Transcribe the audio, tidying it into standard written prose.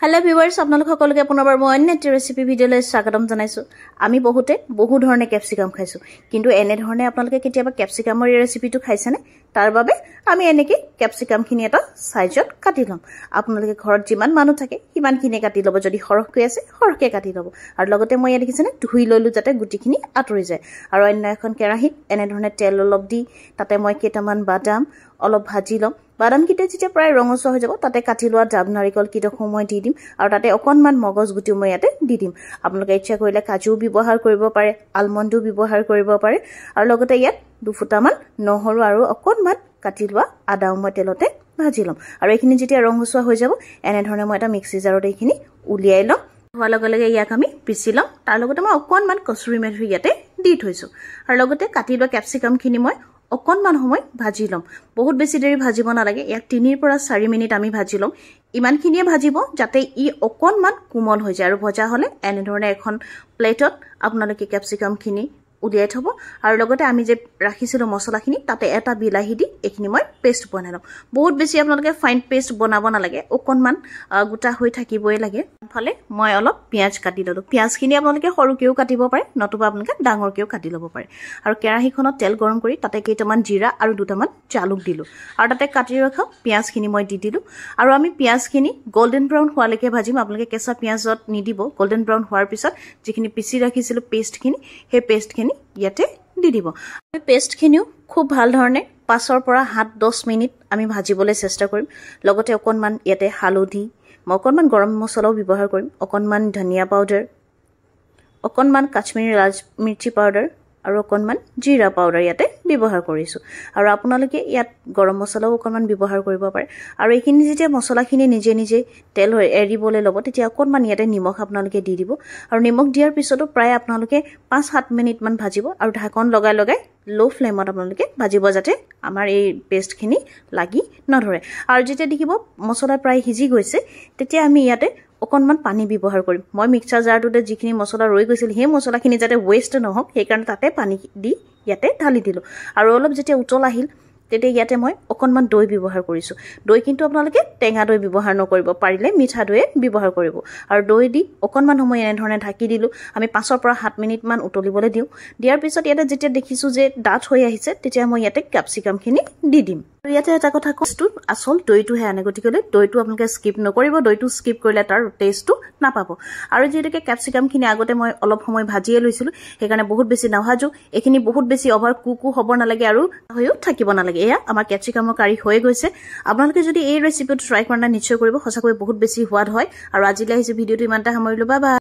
Hello viewers, আপোনালোক সকলোকে পুনৰবাৰ মই অন্য এটা ৰেচিপি ভিডিঅলৈ স্বাগতম জনাইছো। আমি বহু ধৰণে ক্যাপসিকাম খাইছো, কিন্তু এনে ধৰণে আপোনালোকে কেতিয়াবা ক্যাপসিকামৰ ৰেচিপিটো খাইছেনে? তাৰ বাবে আমি এনেকৈ ক্যাপসিকামখিনি এটা সাইজত কাটি লম। আপোনালোকে ঘৰত যিমান মানুহ থাকে সিমানখিনি কাটি লব, যদি সৰহকৈ আছে সৰহকৈ কাটি লব। আৰু লগতে মই দেখিছেনে ধুই লইলো যাতে গুটিখিনি আঁতৰি যায়। আৰু অন্য এখন কেৰাহীত এনে ধৰণে তেল অলপ দি তাতে মই কেইটামান বাদাম অলপ ভাজি লম। বাদাম কিটা যেতিয়া প্ৰায় ৰঙচুৱা হৈ যাব তাতে কাটি লোৱা ডাব নাৰিকল কিটা সময় দি দিম আৰু তাতে অকনমান মগজ গুটি মই ইয়াতে দি দিম। আপোনালোকে ইচ্ছা কৰিলে কাজু ব্যৱহাৰ কৰিব পাৰে, আলমণ্ডো ব্যৱহাৰ কৰিব পাৰে। আৰু লগতে ইয়াত দুফুটামান নহৰু আৰু অকনমান কাটি লোৱা আদা মই তেলতে ভাজি লম। আৰু এইখিনি যেতিয়া ৰঙচুৱা হৈ যাব এনে ধৰণে মই এটা মিক্সি জাৰত এইখিনি উলিয়াই লম। হোৱাৰ লগে লগে ইয়াক আমি পিছি লম। তাৰ লগতে মই অকনমান কচুৰি মেথি ইয়াতে দি থৈছো। আৰু লগতে কাটি লোৱা ক্যাপসিকামখিনি মই অকনমান সময় ভাজি লম। বহুত বেছি দেৰি ভাজিব নালাগে, ইয়াক 3 পৰা 4 মিনিট আমি ভাজি লম। ইমানখিনিয়ে ভাজিব যাতে ই অকনমান কোমল হৈ যায়। আৰু ভজা হলে এনে ধৰণে এখন প্লেটত আপোনালোকে ক্যাপসিকামখিনি উলিয়াই থব। আৰু লগতে আমি যে ৰাখিছিলো মছলাখিনি তাতে এটা বিলাহী দি এইখিনি মই পেষ্ট বনাই লম। বহুত বেছি আপোনালোকে ফাইন পেষ্ট বনাব নালাগে, অকনমান গোটা হৈ থাকিবই লাগে। ফালে মই অলপ পিয়াজ কাটি ললো। পিয়াজখিনি আপোনালোকে সৰুকৈও কাটিব পাৰে, নতুবা আপোনালোকে ডাঙৰকৈও কাটি ল'ব পাৰে। আৰু কেৰাহীখনত তেল গৰম কৰি তাতে কেইটামান জিৰা আৰু দুটামান জালুক দিলো। আৰু তাতে কাটি ৰখা পিয়াজখিনি মই দি দিলো। আৰু আমি পিয়াজখিনি গোল্ডেন ব্ৰাউন হোৱালৈকে ভাজিম। আপোনালোকে কেঁচা পিয়াজত নিদিব। গোল্ডেন ব্ৰাউন হোৱাৰ পিছত যিখিনি পিছি ৰাখিছিলো পেষ্টখিনি, সেই পেষ্টখিনি ইয়াতে দি দিব। আমি পেষ্টখিনিও খুব ভাল ধৰণে 5 পৰা 7-10 মিনিট আমি ভাজিবলৈ চেষ্টা কৰিম। লগতে অকনমান ইয়াতে হালধি, মই অকনমান গৰম মছলাও ব্যৱহাৰ কৰিম, অকনমান ধনিয়া পাউডাৰ, অকনমান কাশ্মীৰী লাল মিৰ্চি পাউডাৰ আৰু অকনমান জিৰা পাউডাৰ ইয়াতে ব্যৱহাৰ কৰিছো। আৰু আপোনালোকে ইয়াত গৰম মছলাও অকনমান ব্যৱহাৰ কৰিব পাৰে। আৰু এইখিনি যেতিয়া মছলাখিনি নিজে নিজে তেল এৰিবলৈ ল'ব তেতিয়া অকনমান ইয়াতে নিমখ আপোনালোকে দি দিব। আৰু নিমখ দিয়াৰ পিছতো প্ৰায় আপোনালোকে 5-7 মিনিট মান ভাজিব। আৰু ঢাকন লগাই লগাই লো ফ্লেমত আপোনালোকে ভাজিব যাতে আমাৰ এই পেষ্টখিনি লাগি নধৰে। আৰু যেতিয়া দেখিব মছলা প্ৰায় সিজি গৈছে তেতিয়া আমি ইয়াতে অকনমান পানী ব্যৱহাৰ কৰিম। মই মিক্সাৰ জাৰটোতে যিখিনি মছলা ৰৈ গৈছিল সেই মছলাখিনি যাতে ওয়েষ্ট নহওক সেইকাৰণে তাতে পানী দি ইয়াতে ঢালি দিলো। আৰু অলপ যেতিয়া উতল আহিল তেতিয়া ইয়াতে মই অকনমান দৈ ব্যৱহাৰ কৰিছো। দৈ কিন্তু আপোনালোকে টেঙা দৈ ব্যৱহাৰ নকৰিব, পাৰিলে মিঠা দৈয়ে ব্যৱহাৰ কৰিব। আৰু দৈ দি অকনমান সময় এনে ধৰণে ঢাকি দিলো। আমি 5 পৰা 7 মিনিট মান উতলিবলৈ দিওঁ। দিয়াৰ পিছত ইয়াতে যেতিয়া দেখিছো যে ডাঠ হৈ আহিছে তেতিয়া মই ইয়াতে ক্যাপসিকামখিনি দি দিম। আৰু ইয়াতে এটা কথা কৈছো, আসল দৈটোহে আনে, গতিকে দৈটো আপোনালোকে স্কিপ নকৰিব। দৈটো স্কিপ কৰিলে তাৰ টেষ্টটো নাপাব। আৰু যিহেতুকে ক্যাপসিকামখিনি আগতে মই অলপ সময় ভাজিয়ে লৈছিলো সেইকাৰণে বহুত বেছি নাভাজো। এইখিনি বহুত বেছি অভাৰ কুকো হ'ব নালাগে আৰু হৈও থাকিব নালাগে। এয়া আমাৰ ক্যাপসিকামৰ কাৰি হৈ গৈছে। আপোনালোকে যদি এই ৰেচিপিটো ট্ৰাই কৰা নাই নিশ্চয় কৰিব, সঁচাকৈ বহুত বেছি সোৱাদ হয়। আৰু আজিলৈ আহিছে ভিডিঅ'টো ইমানটা সামৰিলো। Bye bye.